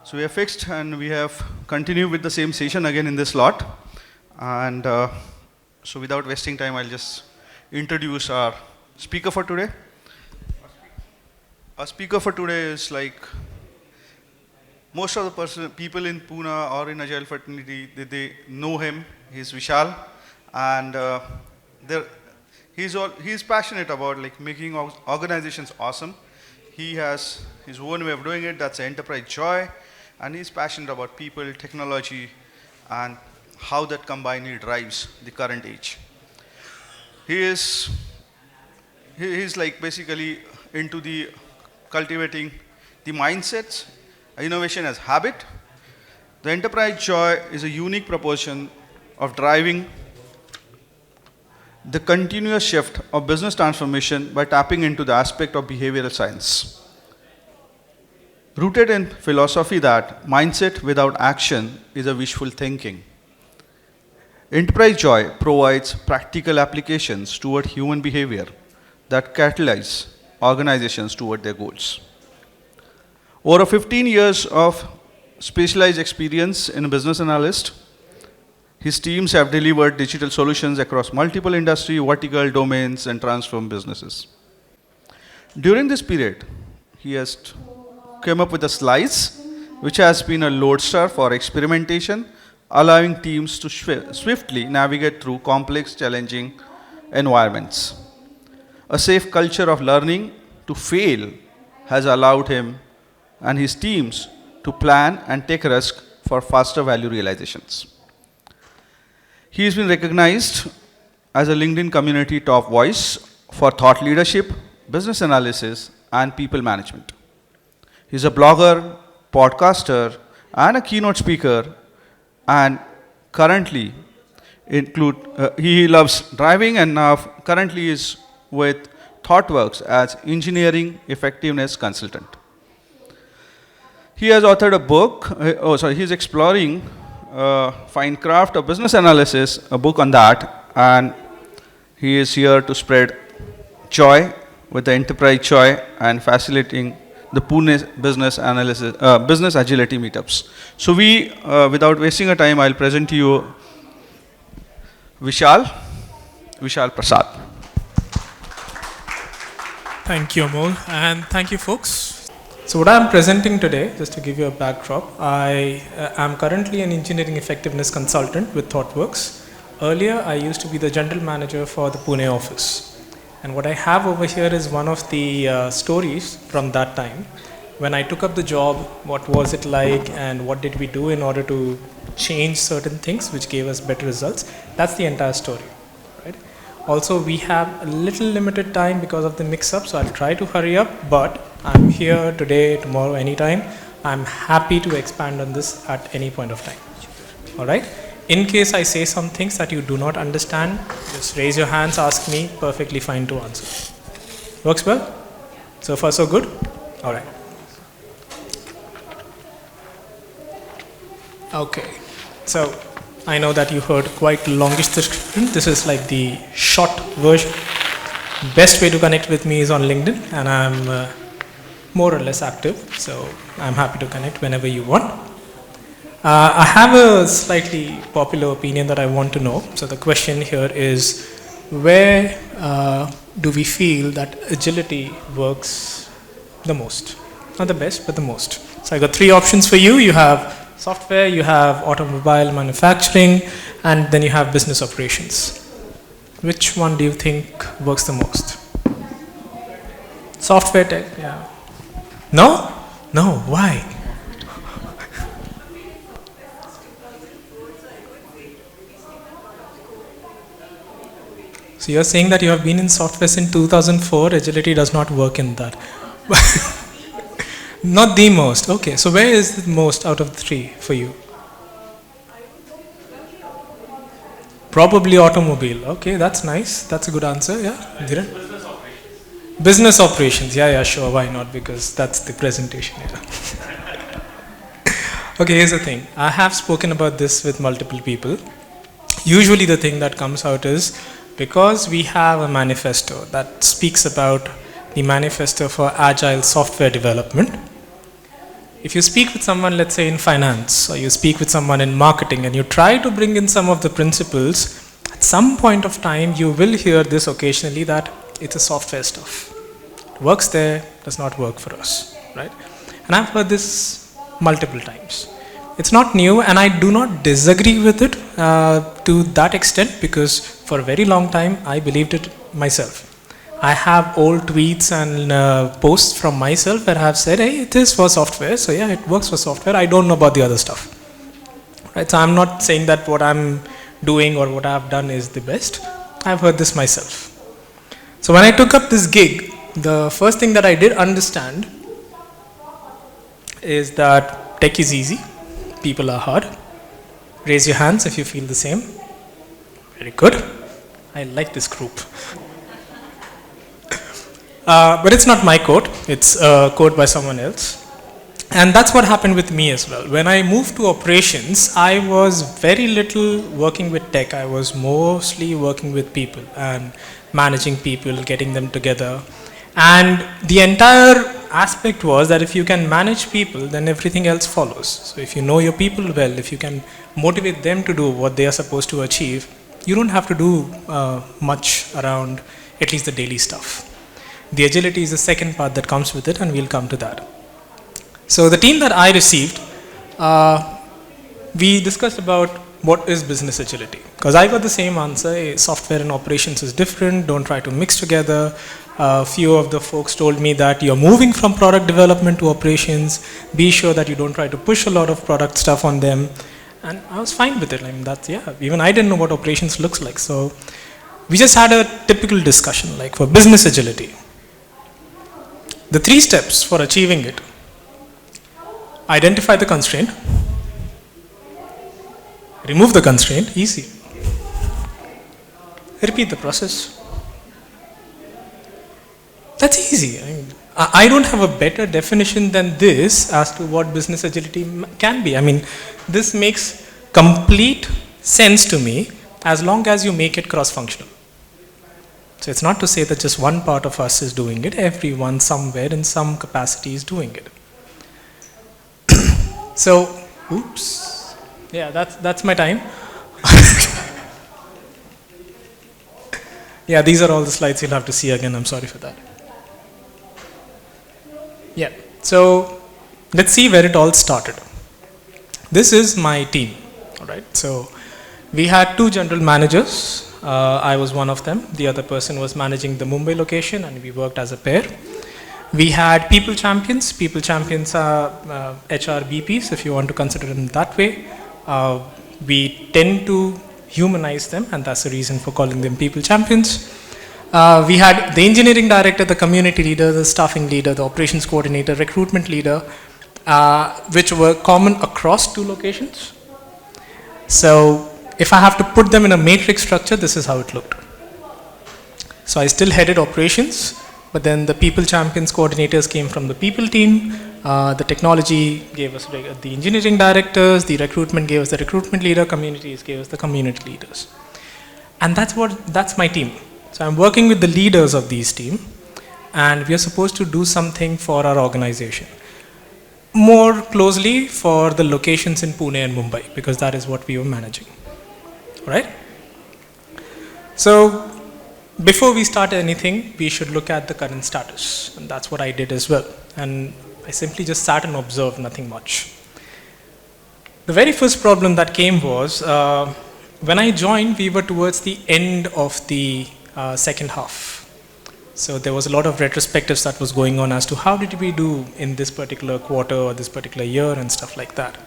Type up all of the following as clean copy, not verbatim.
So we have fixed and we have continued with the same session again in this lot. And so without wasting time, I'll just introduce our speaker for today. Our speaker for today is like most of the people in Pune or in Agile fraternity, they know him. He's Vishal, and he's passionate about like making organizations awesome. He has his own way of doing it. That's enterprise joy, and he's passionate about people, technology, and how that combinedly drives the current age. He's like basically into the cultivating the mindsets, innovation as habit. The enterprise joy is a unique proportion of driving the continuous shift of business transformation by tapping into the aspect of behavioral science. Rooted in philosophy that mindset without action is a wishful thinking. Enterprise joy provides practical applications toward human behavior that catalyze organizations toward their goals. Over 15 years of specialized experience in business analyst, his teams have delivered digital solutions across multiple industry, vertical domains, and transformed businesses. During this period, he has come up with a slice, which has been a lodestar for experimentation, allowing teams to swiftly navigate through complex, challenging environments. A safe culture of learning to fail has allowed him and his teams to plan and take risk for faster value realizations. He has been recognized as a LinkedIn community top voice for thought leadership, business analysis, and people management. He's a blogger, podcaster, and a keynote speaker, and currently he loves driving and currently is with ThoughtWorks as engineering effectiveness consultant. He has authored a book, he's exploring fine craft of business analysis, a book on that, and he is here to spread joy with the enterprise joy and facilitating the Pune business analysis, business agility meetups. So without wasting a time, I'll present to you Vishal Prasad. Thank you, Amol, and thank you, folks. So what I'm presenting today, just to give you a backdrop, I am currently an engineering effectiveness consultant with ThoughtWorks. Earlier, I used to be the general manager for the Pune office. And what I have over here is one of the stories from that time. When I took up the job, what was it like and what did we do in order to change certain things which gave us better results. That's the entire story. Right? Also, we have a little limited time because of the mix-up, so I'll try to hurry up, but I'm here today, tomorrow, anytime. I'm happy to expand on this at any point of time. All right? In case I say some things that you do not understand, just raise your hands, ask me, perfectly fine to answer. Works well? So far so good? All right. Okay. So I know that you heard quite longish description. This is like the short version. Best way to connect with me is on LinkedIn, and I'm more or less active. So I'm happy to connect whenever you want. I have a slightly popular opinion that I want to know. So the question here is, where do we feel that agility works the most? Not the best, but the most. So I got three options for you. You have software, you have automobile manufacturing, and then you have business operations. Which one do you think works the most? Software tech, yeah. No? No, why? So you're saying that you have been in software since 2004, agility does not work in that. Not the most. Okay, so where is the most out of the three for you? Probably automobile. Okay, that's nice. That's a good answer. Yeah, Dhiren? Business operations. Business operations. Yeah, sure. Why not? Because that's the presentation. Yeah. Okay, here's the thing. I have spoken about this with multiple people. Usually the thing that comes out is, because we have a manifesto that speaks about the manifesto for agile software development, If you speak with someone, let's say in finance, or you speak with someone in marketing, and you try to bring in some of the principles, at some point of time, you will hear this occasionally that it's a software stuff. It works there, does not work for us, right? And I've heard this multiple times. It's not new, and I do not disagree with it to that extent, because for a very long time, I believed it myself. I have old tweets and posts from myself where I have said, hey, it is for software, so yeah, it works for software. I don't know about the other stuff. Right? So I'm not saying that what I'm doing or what I've done is the best. I've heard this myself. So when I took up this gig, the first thing that I did understand is that tech is easy, people are hard. Raise your hands if you feel the same. Very good. I like this group. But it's not my code, it's a code by someone else. And that's what happened with me as well. When I moved to operations, I was very little working with tech. I was mostly working with people and managing people, getting them together. And the entire aspect was that if you can manage people, then everything else follows. So if you know your people well, if you can motivate them to do what they are supposed to achieve, you don't have to do much around at least the daily stuff. The agility is the second part that comes with it, and we'll come to that. So the team that I received, we discussed about what is business agility. Because I got the same answer, software and operations is different, don't try to mix together. A few of the folks told me that you're moving from product development to operations, be sure that you don't try to push a lot of product stuff on them. And I was fine with it. I mean, that's, yeah, even I didn't know what operations looks like. So we just had a typical discussion, like for business agility. The 3 steps for achieving it: identify the constraint, remove the constraint, easy, repeat the process. That's easy. I don't have a better definition than this as to what business agility can be. I mean, this makes complete sense to me as long as you make it cross-functional. So it's not to say that just one part of us is doing it, everyone somewhere in some capacity is doing it. So, oops, yeah, that's my time. Yeah, these are all the slides you'll have to see again, I'm sorry for that. Yeah, so let's see where it all started. This is my team, all right? So we had 2 general managers. I was one of them. The other person was managing the Mumbai location, and we worked as a pair. We had people champions. People champions are HR BPs, if you want to consider them that way. We tend to humanize them, and that's the reason for calling them people champions. We had the engineering director, the community leader, the staffing leader, the operations coordinator, recruitment leader, which were common across 2 locations. So if I have to put them in a matrix structure, this is how it looked. So I still headed operations, but then the people champions coordinators came from the people team. The technology gave us the engineering directors, the recruitment gave us the recruitment leader, communities gave us the community leaders. And that's my team. So I'm working with the leaders of these team, and we are supposed to do something for our organization. More closely for the locations in Pune and Mumbai, because that is what we were managing. Right? So before we start anything, we should look at the current status, and that's what I did as well. And I simply just sat and observed, nothing much. The very first problem that came was, when I joined, we were towards the end of the second half. So there was a lot of retrospectives that was going on as to how did we do in this particular quarter or this particular year and stuff like that.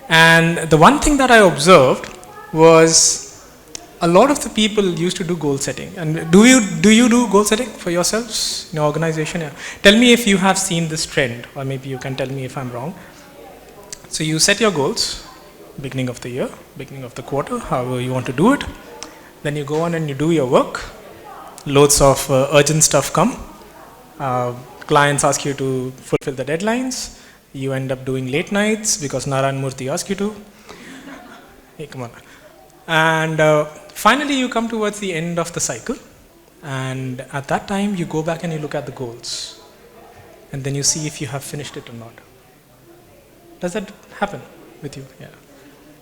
And the one thing that I observed was a lot of the people used to do goal setting. And do you do goal setting for yourselves in your organization? Yeah. Tell me if you have seen this trend, or maybe you can tell me if I'm wrong. So you set your goals, beginning of the year, beginning of the quarter, however you want to do it. Then you go on and you do your work. Loads of urgent stuff come. Clients ask you to fulfill the deadlines. You end up doing late nights because Narayan Murthy asked you to. Hey, come on. And finally you come towards the end of the cycle, and at that time you go back and you look at the goals, and then you see if you have finished it or not. Does that happen with you? Yeah.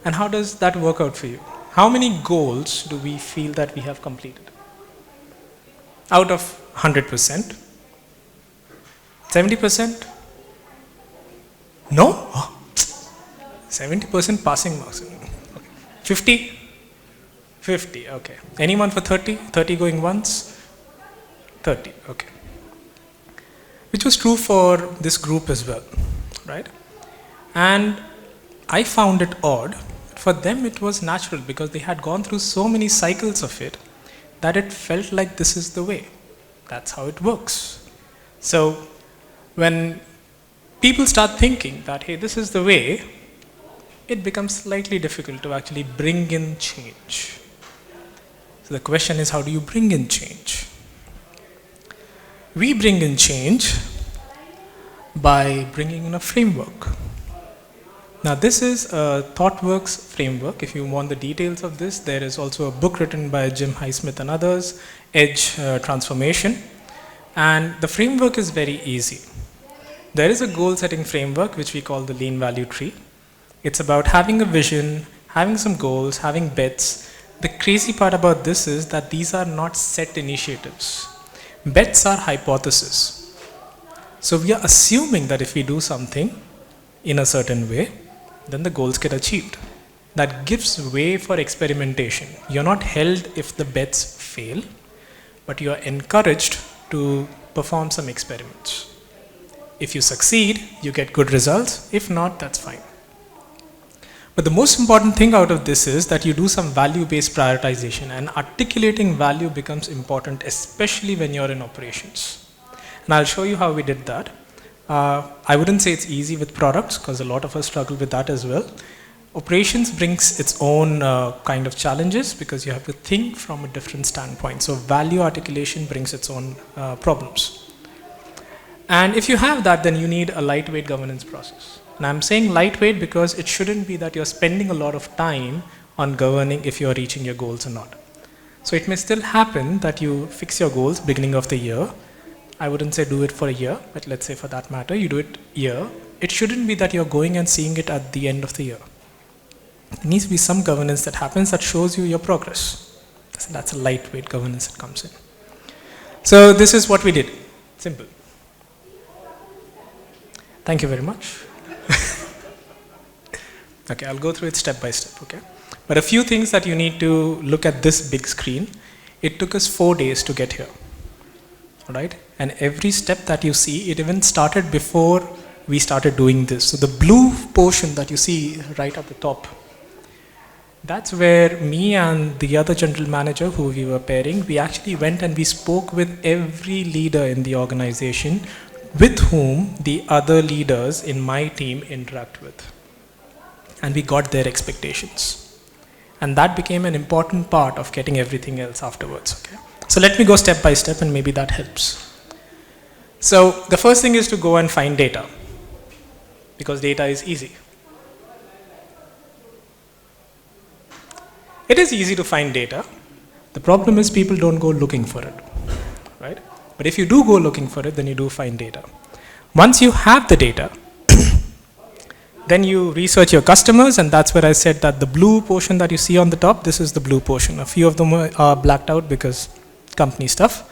And how does that work out for you? How many goals do we feel that we have completed? Out of 100%? 70%? No? 70% passing marks. Okay. 50? 50, okay. Anyone for 30? 30 going once? 30, okay. Which was true for this group as well, right? And I found it odd. For them it was natural because they had gone through so many cycles of it that it felt like this is the way. That's how it works. So when people start thinking that, hey, this is the way, it becomes slightly difficult to actually bring in change. So the question is, how do you bring in change? We bring in change by bringing in a framework. Now this is a ThoughtWorks framework. If you want the details of this, there is also a book written by Jim Highsmith and others, Edge Transformation. And the framework is very easy. There is a goal setting framework which we call the lean value tree. It's about having a vision, having some goals, having bets. The crazy part about this is that these are not set initiatives. Bets are hypotheses. So we are assuming that if we do something in a certain way, then the goals get achieved. That gives way for experimentation. You're not held if the bets fail, but you are encouraged to perform some experiments. If you succeed, you get good results. If not, that's fine. But the most important thing out of this is that you do some value-based prioritization, and articulating value becomes important, especially when you're in operations. And I'll show you how we did that. I wouldn't say it's easy with products because a lot of us struggle with that as well. Operations brings its own kind of challenges because you have to think from a different standpoint. So value articulation brings its own problems. And if you have that, then you need a lightweight governance process. And I'm saying lightweight because it shouldn't be that you're spending a lot of time on governing if you're reaching your goals or not. So it may still happen that you fix your goals beginning of the year. I wouldn't say do it for a year, but let's say for that matter, you do it year. It shouldn't be that you're going and seeing it at the end of the year. There needs to be some governance that happens that shows you your progress. So that's a lightweight governance that comes in. So this is what we did. Simple. Thank you very much. Okay, I'll go through it step by step, okay? But a few things that you need to look at this big screen. It took us 4 days to get here. All right? And every step that you see, it even started before we started doing this. So the blue portion that you see right at the top, that's where me and the other general manager who we were pairing, we actually went and we spoke with every leader in the organization with whom the other leaders in my team interact with. And we got their expectations. And that became an important part of getting everything else afterwards. Okay? So let me go step by step and maybe that helps. So the first thing is to go and find data, because data is easy. It is easy to find data. The problem is people don't go looking for it, right? But if you do go looking for it, then you do find data. Once you have the data, then you research your customers, and that's where I said that the blue portion that you see on the top, this is the blue portion. A few of them are blacked out because company stuff.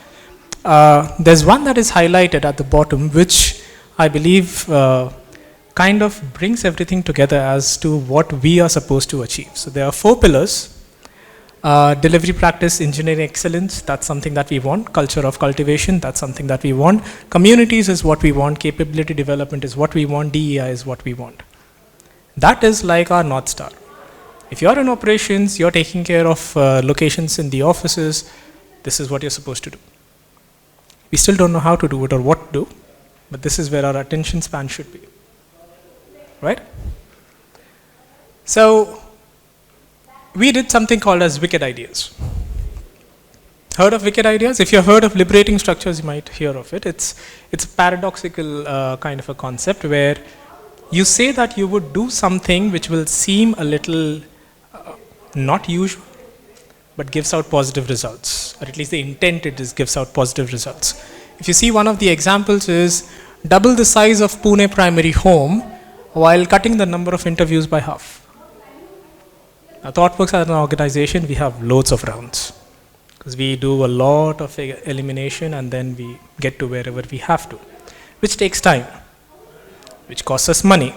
There's one that is highlighted at the bottom, which I believe kind of brings everything together as to what we are supposed to achieve. So there are 4 pillars. Delivery practice, engineering excellence, that's something that we want. Culture of cultivation, that's something that we want. Communities is what we want. Capability development is what we want. DEI is what we want. That is like our North Star. If you're in operations, you're taking care of locations in the offices, this is what you're supposed to do. We still don't know how to do it or what to do, but this is where our attention span should be. Right? So we did something called as wicked ideas. Heard of wicked ideas? If you've heard of liberating structures, you might hear of it. It's a paradoxical kind of a concept where you say that you would do something which will seem a little not usual, but gives out positive results, or at least the intent it is gives out positive results. If you see, one of the examples is double the size of Pune primary home, while cutting the number of interviews by half. Now, ThoughtWorks as an organization, we have loads of rounds because we do a lot of elimination and then we get to wherever we have to, which takes time, which costs us money.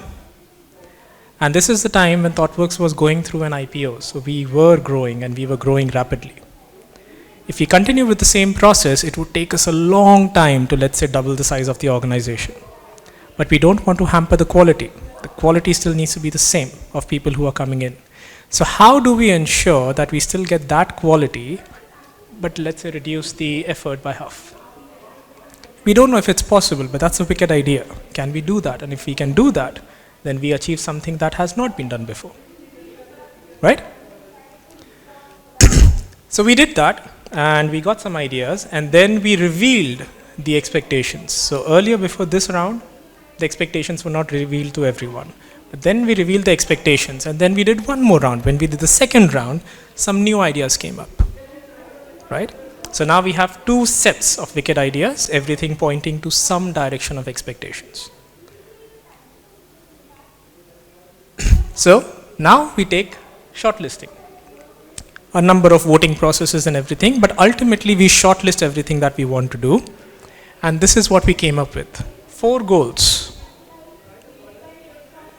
And this is the time when ThoughtWorks was going through an IPO. So we were growing and we were growing rapidly. If we continue with the same process, it would take us a long time to, let's say, double the size of the organization. But we don't want to hamper the quality. The quality still needs to be the same of people who are coming in. So how do we ensure that we still get that quality, but let's say reduce the effort by half? We don't know if it's possible, but that's a wicked idea. Can we do that? And if we can do that, then we achieve something that has not been done before. Right? So we did that, and we got some ideas, and then we revealed the expectations. So earlier, before this round, the expectations were not revealed to everyone. But then we revealed the expectations, and then we did one more round. When we did the second round, some new ideas came up, right? So now we have two sets of wicked ideas, everything pointing to some direction of expectations. So now we take shortlisting, a number of voting processes and everything, but ultimately we shortlist everything that we want to do. And this is what we came up with. 4 goals.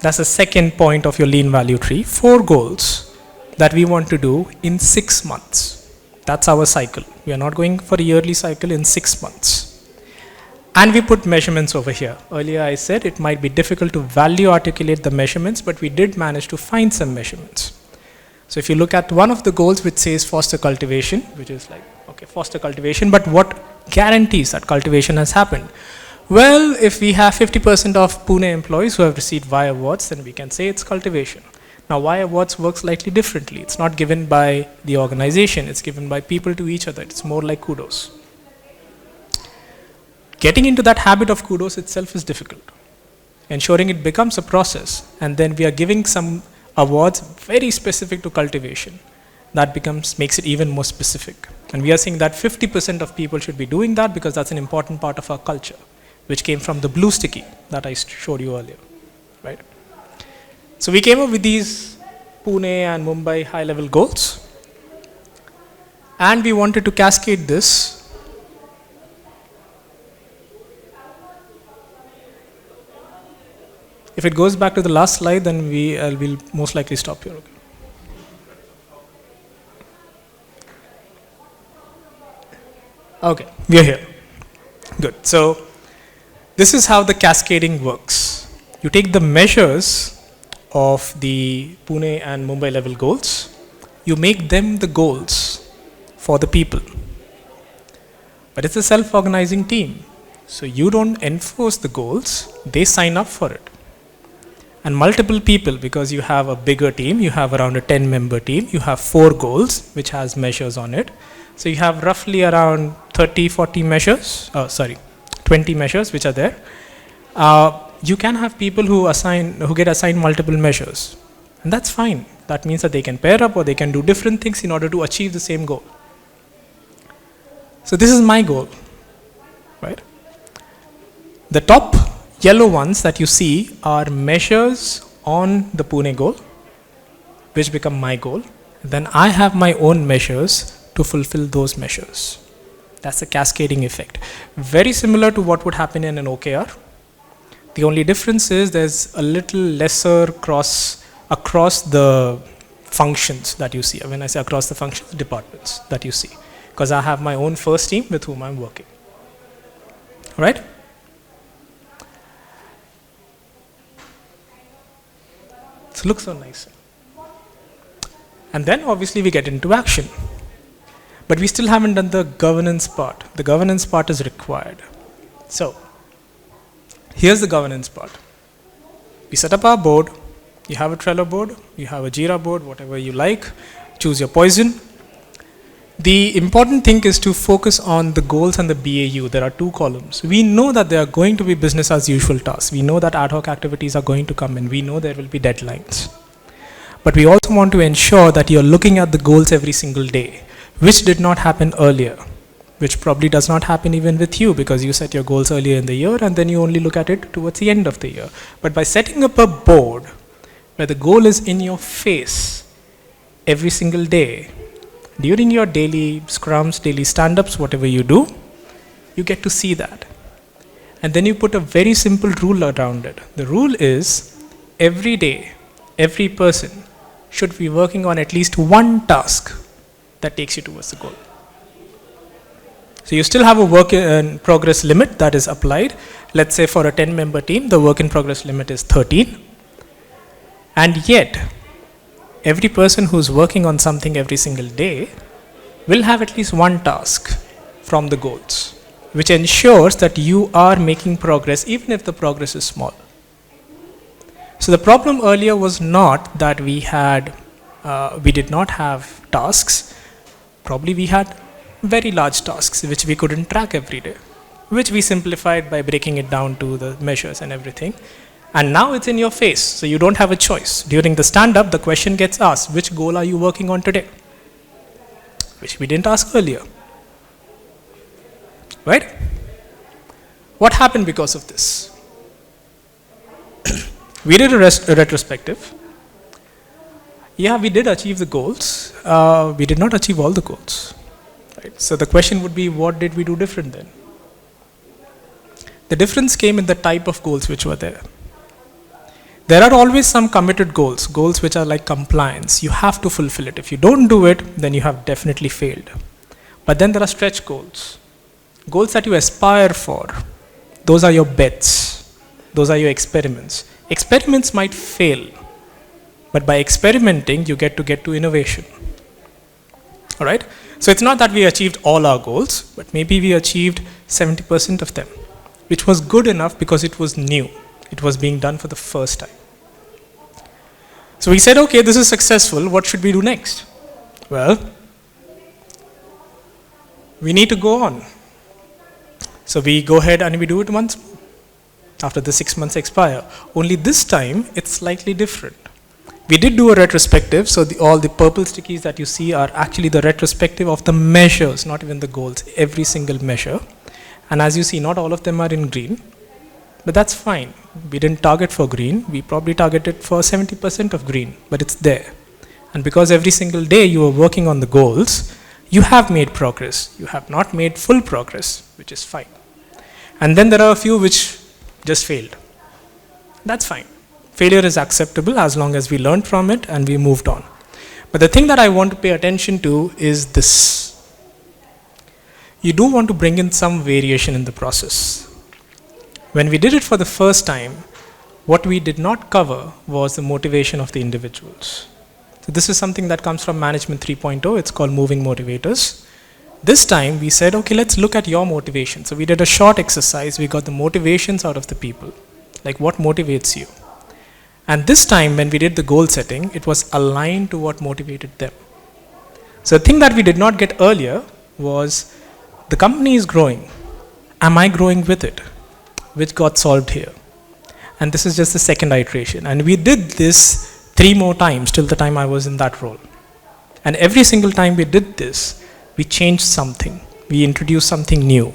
That's the second point of your lean value tree. 4 goals that we want to do in 6 months. That's our cycle. We are not going for a yearly cycle, in 6 months. And we put measurements over here. Earlier I said it might be difficult to value articulate the measurements, but we did manage to find some measurements. So if you look at one of the goals which says foster cultivation, which is like, okay, foster cultivation, but what guarantees that cultivation has happened? Well, if we have 50% of Pune employees who have received Y awards, then we can say it's cultivation. Now, Y awards work slightly differently. It's not given by the organization, it's given by people to each other. It's more like kudos. Getting into that habit of kudos itself is difficult. Ensuring it becomes a process, and then we are giving some awards very specific to cultivation. That makes it even more specific. And we are saying that 50% of people should be doing that because that's an important part of our culture, which came from the blue sticky that I showed you earlier, right? So we came up with these Pune and Mumbai high-level goals, and we wanted to cascade this If it goes back to the last slide, then we'll most likely stop here. Okay, we are here. Good. So this is how the cascading works. You take the measures of the Pune and Mumbai level goals, you make them the goals for the people. But it's a self-organizing team. So you don't enforce the goals, they sign up for it. And multiple people, because you have a bigger team, you have around a 10-member team, you have 4 goals, which has measures on it. So you have roughly around 30, 40 measures, 20 measures which are there. You can have people who get assigned multiple measures. And that's fine. That means that they can pair up or they can do different things in order to achieve the same goal. So this is my goal, right? The top yellow ones that you see are measures on the Pune goal, which become my goal. Then I have my own measures to fulfill those measures. That's a cascading effect. Very similar to what would happen in an OKR. The only difference is there's a little lesser across the functions that you see. When I say across the functions, departments that you see. Because I have my own first team with whom I'm working. All right? It looks so nice. And then obviously we get into action. But we still haven't done the governance part. The governance part is required. So, here's the governance part. We set up our board. You have a Trello board, you have a Jira board, whatever you like. Choose your poison. The important thing is to focus on the goals and the BAU. There are 2 columns. We know that there are going to be business as usual tasks. We know that ad hoc activities are going to come in. We know there will be deadlines. But we also want to ensure that you're looking at the goals every single day, which did not happen earlier. which probably does not happen even with you because you set your goals earlier in the year and then you only look at it towards the end of the year. But by setting up a board where the goal is in your face every single day, during your daily scrums, daily stand-ups, whatever you do, you get to see that. And then you put a very simple rule around it. The rule is every day, every person should be working on at least one task that takes you towards the goal. So you still have a work in progress limit that is applied. Let's say for a 10-member team, the work in progress limit is 13. And yet, every person who's working on something every single day will have at least one task from the goals, which ensures that you are making progress even if the progress is small. So the problem earlier was not that we did not have tasks. Probably we had very large tasks which we couldn't track every day, which we simplified by breaking it down to the measures and everything. And now it's in your face, so you don't have a choice. During the stand-up, the question gets asked, which goal are you working on today? Which we didn't ask earlier. Right? What happened because of this? We did a retrospective. Yeah, we did achieve the goals. We did not achieve all the goals. Right? So the question would be, what did we do different then? The difference came in the type of goals which were there. There are always some committed goals, goals which are like compliance. You have to fulfill it. If you don't do it, then you have definitely failed. But then there are stretch goals, goals that you aspire for. Those are your bets. Those are your experiments. Experiments might fail, but by experimenting, you get to innovation. All right? So it's not that we achieved all our goals, but maybe we achieved 70% of them, which was good enough because it was new. It was being done for the first time. So we said, okay, this is successful. What should we do next? Well, we need to go on. So we go ahead and we do it once more after the 6 months expire. Only this time, it's slightly different. We did do a retrospective, so all the purple stickies that you see are actually the retrospective of the measures, not even the goals, every single measure. And as you see, not all of them are in green, but that's fine. We didn't target for green, we probably targeted for 70% of green, but it's there. And because every single day you are working on the goals, you have made progress. You have not made full progress, which is fine. And then there are a few which just failed. That's fine. Failure is acceptable as long as we learned from it and we moved on. But the thing that I want to pay attention to is this. You do want to bring in some variation in the process. When we did it for the first time, what we did not cover was the motivation of the individuals. So this is something that comes from Management 3.0. It's called Moving Motivators. This time we said, okay, let's look at your motivation. So we did a short exercise. We got the motivations out of the people. Like what motivates you? And this time when we did the goal setting, it was aligned to what motivated them. So the thing that we did not get earlier was the company is growing. Am I growing with it? Which got solved here. And this is just the second iteration. And we did this 3 more times till the time I was in that role. And every single time we did this, we changed something. We introduced something new.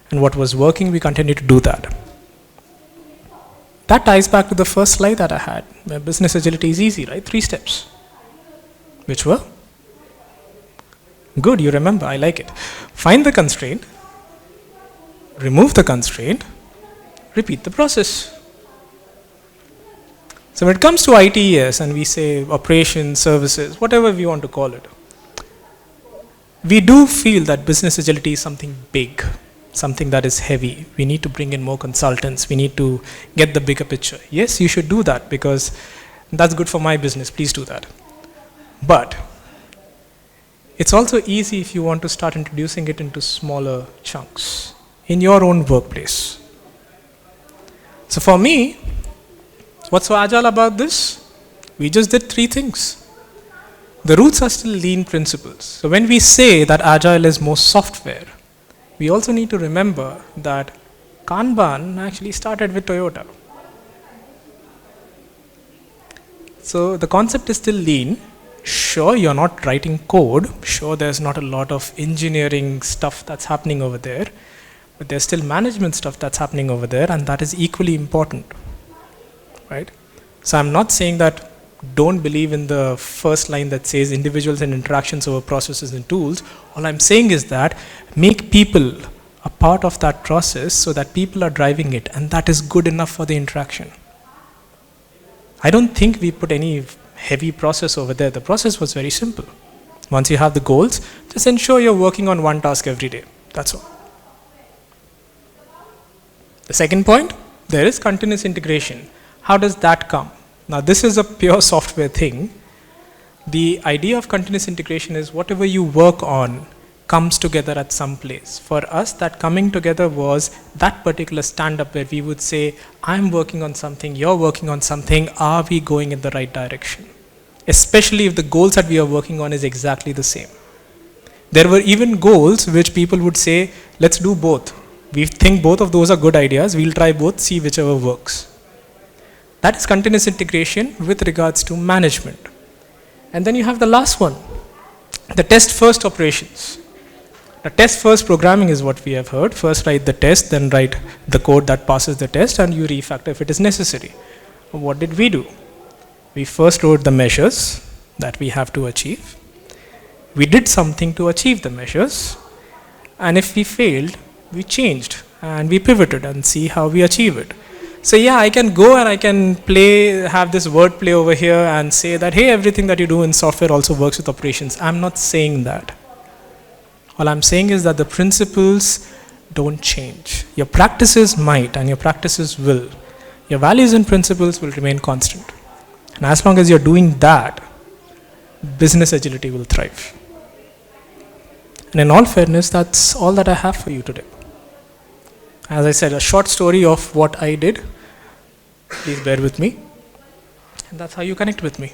And what was working, we continued to do that. That ties back to the first slide that I had, where business agility is easy, right? 3 steps. Which were? Good, you remember, I like it. Find the constraint, remove the constraint, repeat the process. So when it comes to ITeS and we say operations, services, whatever we want to call it, we do feel that business agility is something big, something that is heavy. We need to bring in more consultants. We need to get the bigger picture. Yes, you should do that because that's good for my business. Please do that. But it's also easy if you want to start introducing it into smaller chunks in your own workplace. So for me, what's so agile about this? We just did 3 things. The roots are still lean principles. So when we say that agile is more software, we also need to remember that Kanban actually started with Toyota. So the concept is still lean, sure, you're not writing code, sure, there's not a lot of engineering stuff that's happening over there, but there's still management stuff that's happening over there, and that is equally important, right? So I'm not saying that don't believe in the first line that says individuals and interactions over processes and tools. All I'm saying is that make people a part of that process so that people are driving it, and that is good enough for the interaction. I don't think we put any heavy process over there. The process was very simple. Once you have the goals, just ensure you're working on one task every day. That's all. The second point, there is continuous integration. How does that come? Now, this is a pure software thing. The idea of continuous integration is whatever you work on comes together at some place. For us, that coming together was that particular stand-up where we would say, I'm working on something, you're working on something, are we going in the right direction? Especially if the goals that we are working on is exactly the same. There were even goals which people would say, let's do both. We think both of those are good ideas, we'll try both, see whichever works. That is continuous integration with regards to management. And then you have the last one, the test first operations. The test first programming is what we have heard. First write the test, then write the code that passes the test, and you refactor if it is necessary. What did we do? We first wrote the measures that we have to achieve. We did something to achieve the measures, and if we failed, we changed and we pivoted and see how we achieve it. So yeah, I can go and I can have this word play over here and say that, hey, everything that you do in software also works with operations. I'm not saying that. All I'm saying is that the principles don't change. Your practices might and your practices will. Your values and principles will remain constant. And as long as you're doing that, business agility will thrive. And in all fairness, that's all that I have for you today. As I said, a short story of what I did. Please bear with me. And that's how you connect with me.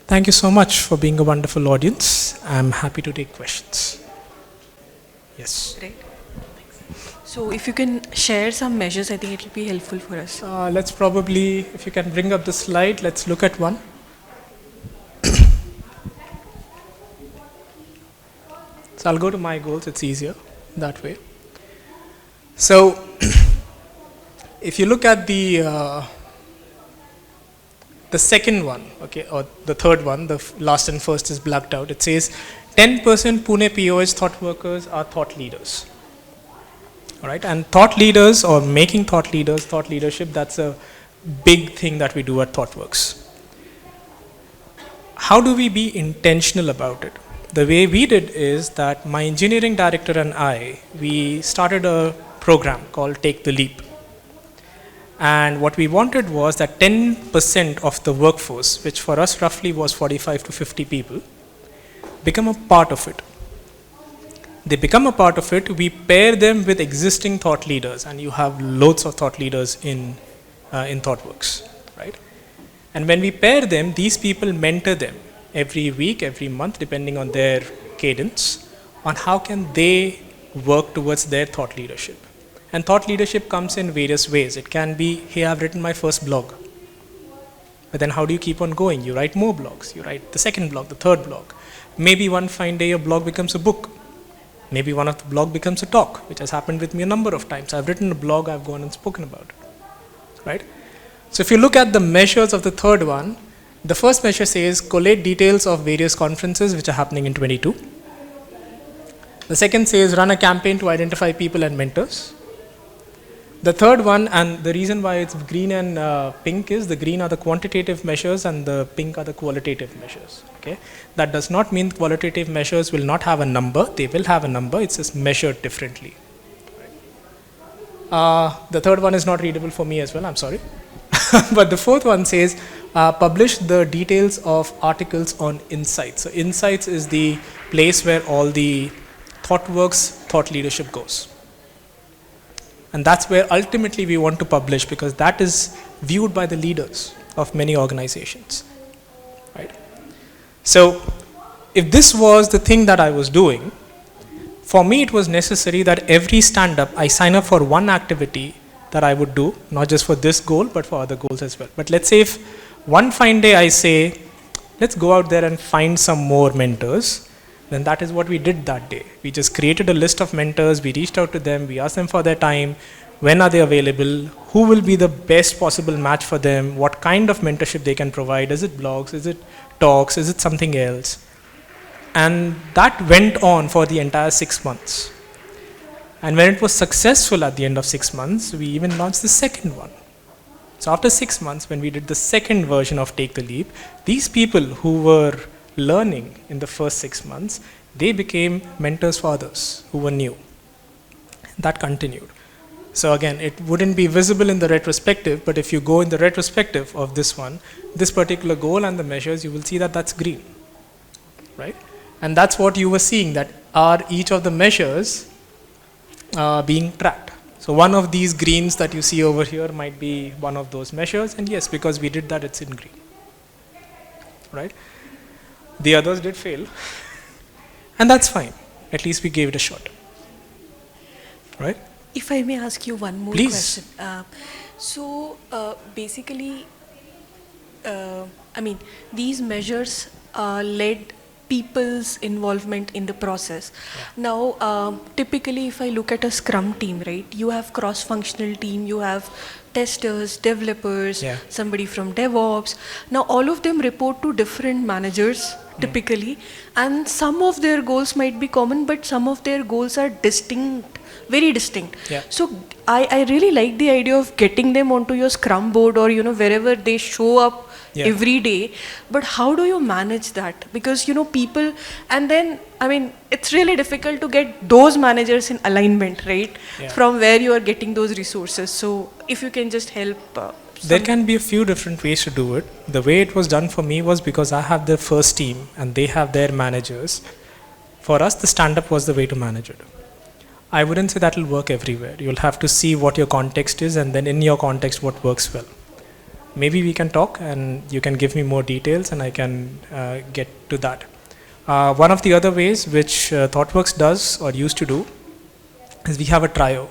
Thank you so much for being a wonderful audience. I'm happy to take questions. Yes. Great. Thanks. So if you can share some measures, I think it will be helpful for us. Let's probably, if you can bring up the slide, let's look at one. So I'll go to my goals, it's easier that way. So if you look at the second one, okay, or the third one, the last and first is blacked out. It says 10% Pune POH thought workers are thought leaders. All right, and thought leaders or making thought leaders, thought leadership, that's a big thing that we do at ThoughtWorks. How do we be intentional about it? The way we did is that my engineering director and I, we started a program called Take the Leap. And what we wanted was that 10% of the workforce, which for us roughly was 45 to 50 people, become a part of it. They become a part of it, we pair them with existing thought leaders, and you have loads of thought leaders in ThoughtWorks, right? And when we pair them, these people mentor them every week, every month, depending on their cadence, on how can they work towards their thought leadership. And thought leadership comes in various ways. It can be, hey, I've written my first blog. But then how do you keep on going? You write more blogs. You write the second blog, the third blog. Maybe one fine day your blog becomes a book. Maybe one of the blog becomes a talk, which has happened with me a number of times. I've written a blog, I've gone and spoken about it, right? So if you look at the measures of the third one, the first measure says collate details of various conferences which are happening in 22. The second says run a campaign to identify people and mentors. The third one, and the reason why it's green and pink is the green are the quantitative measures and the pink are the qualitative measures. Okay, that does not mean qualitative measures will not have a number. They will have a number. It's just measured differently. The third one is not readable for me as well. I'm sorry. But the fourth one says publish the details of articles on Insights. So Insights is the place where all the ThoughtWorks thought leadership goes. And that's where ultimately we want to publish, because that is viewed by the leaders of many organizations, right? So if this was the thing that I was doing, for me it was necessary that every stand-up I sign up for one activity that I would do, not just for this goal, but for other goals as well. But let's say if one fine day I say, let's go out there and find some more mentors. Then that is what we did that day. We just created a list of mentors, we reached out to them, we asked them for their time, when are they available, who will be the best possible match for them, what kind of mentorship they can provide, is it blogs, is it talks, is it something else? And that went on for the entire 6 months. And when it was successful at the end of 6 months, we even launched the second one. So after 6 months, when we did the second version of Take the Leap, these people who were learning in the first 6 months, they became mentors for others who were new. That continued. So again, it wouldn't be visible in the retrospective, but if you go in the retrospective of this one, this particular goal and the measures, you will see that that's green, right? And that's what you were seeing, that are each of the measures being tracked. So one of these greens that you see over here might be one of those measures, and yes, because we did that, it's in green, right? The others did fail, and that's fine. At least we gave it a shot, right? If I may ask you one more Please. question. Basically, these measures led people's involvement in the process. Yeah. Now, typically, if I look at a Scrum team, right, you have cross-functional team, you have testers, developers, yeah, somebody from DevOps. Now, all of them report to different managers, typically, and some of their goals might be common, but some of their goals are distinct, very distinct. Yeah. So I really like the idea of getting them onto your Scrum board or wherever they show up, yeah, every day. But how do you manage that? Because people, and then it's really difficult to get those managers in alignment, right? Yeah. From where you are getting those resources. So if you can just help. There can be a few different ways to do it. The way it was done for me was because I have the first team and they have their managers. For us, the stand-up was the way to manage it. I wouldn't say that will work everywhere. You'll have to see what your context is, and then in your context, what works well. Maybe we can talk and you can give me more details and I can get to that. One of the other ways which ThoughtWorks does or used to do is we have a trio.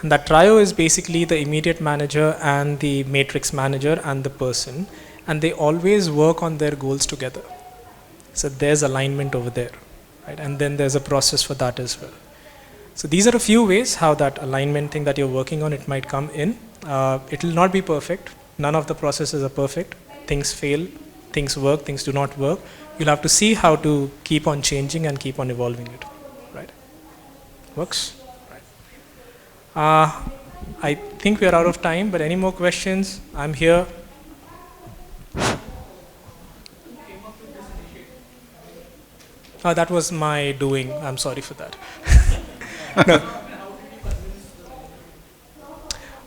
And that trio is basically the immediate manager and the matrix manager and the person, and they always work on their goals together. So there's alignment over there, right? And then there's a process for that as well. So these are a few ways how that alignment thing that you're working on, it might come in. It will not be perfect. None of the processes are perfect. Things fail, things work, things do not work. You'll have to see how to keep on changing and keep on evolving it, right? Works? I think we are out of time, but any more questions? I'm here. That was my doing. I'm sorry for that. No.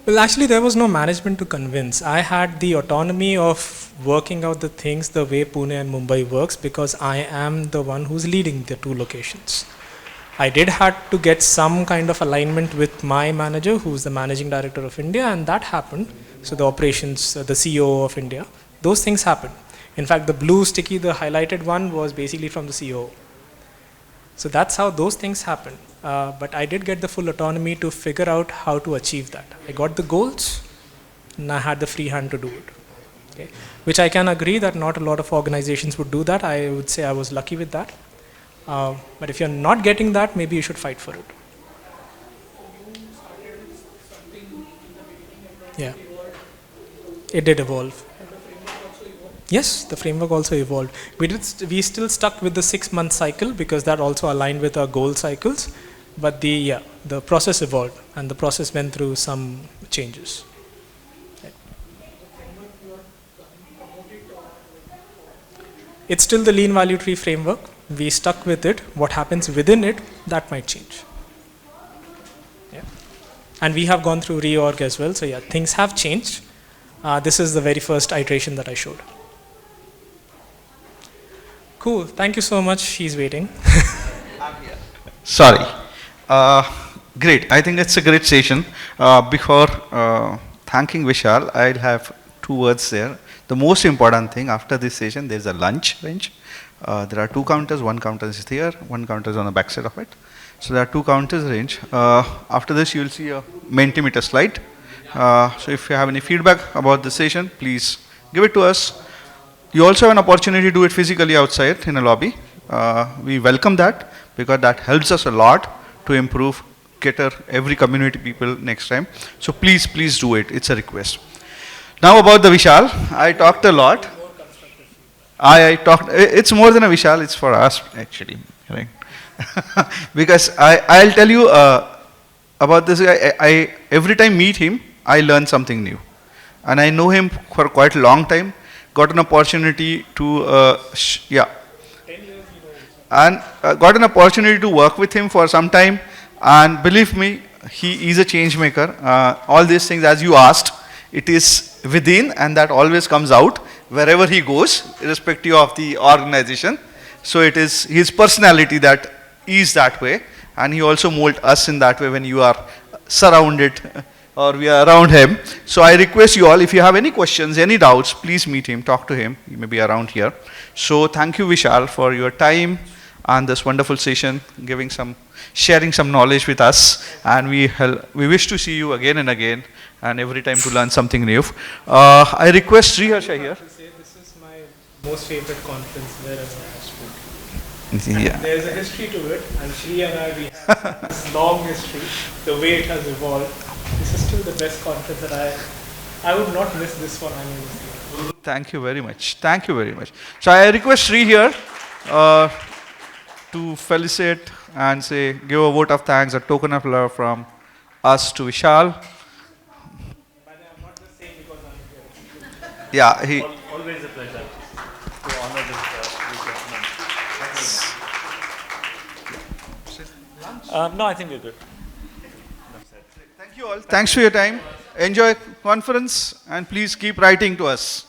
Well, actually, there was no management to convince. I had the autonomy of working out the things the way Pune and Mumbai works because I am the one who's leading the two locations. I did have to get some kind of alignment with my manager, who's the managing director of India, and that happened. So the operations, the CEO of India, those things happened. In fact, the blue sticky, the highlighted one was basically from the CEO. So that's how those things happened. But I did get the full autonomy to figure out how to achieve that. I got the goals, and I had the free hand to do it. Okay? Which I can agree that not a lot of organizations would do that. I would say I was lucky with that. But if you're not getting that, maybe you should fight for it. Yeah. It did evolve. Yes, the framework also evolved. We still stuck with the 6-month cycle because that also aligned with our goal cycles. But the process evolved and the process went through some changes. Right. It's still the lean value tree framework. We stuck with it. What happens within it, that might change. Yeah. And we have gone through reorg as well. So yeah, things have changed. This is the very first iteration that I showed. Cool. Thank you so much. She's waiting. Sorry. Great. I think it's a great session. Before thanking Vishal, I'll have 2 words there. The most important thing after this session, there's a lunch range. There are 2 counters. One counter is here. One counter is on the back side of it. So there are 2 counters range. After this, you will see a Mentimeter slide. So if you have any feedback about the session, please give it to us. You also have an opportunity to do it physically outside in a lobby. We welcome that because that helps us a lot to improve, cater every community people next time. So please do it. It's a request. Now about the Vishal, I talked a lot. I talked. It's more than a Vishal. It's for us actually, right? Because I'll tell you about this guy. I every time meet him, I learn something new, and I know him for quite a long time. Got an opportunity to yeah, and got an opportunity to work with him for some time, and believe me, he is a change maker. All these things, as you asked, it is within, and that always comes out wherever he goes, irrespective of the organization. So it is his personality that is that way, and he also molds us in that way when you are surrounded or we are around him. So I request you all, if you have any questions, any doubts, please meet him, talk to him. He may be around here. So thank you, Vishal, for your time and this wonderful session, sharing some knowledge with us, and we wish to see you again and again, and every time to learn something new. I request Sriharsha here. This is my most favorite conference wherever I spoke. Yeah. There's a history to it, and Shri and I, we have this long history, the way it has evolved. This is still the best conference that I would not miss this one. Thank you very much. Thank you very much. So I request Sri here to felicitate and say, give a vote of thanks, a token of love from us to Vishal. But I'm not just saying because I'm here. Yeah, he. Always a pleasure to honor this no, I think we're good. Thank you all. Thanks for your time. Enjoy conference and please keep writing to us.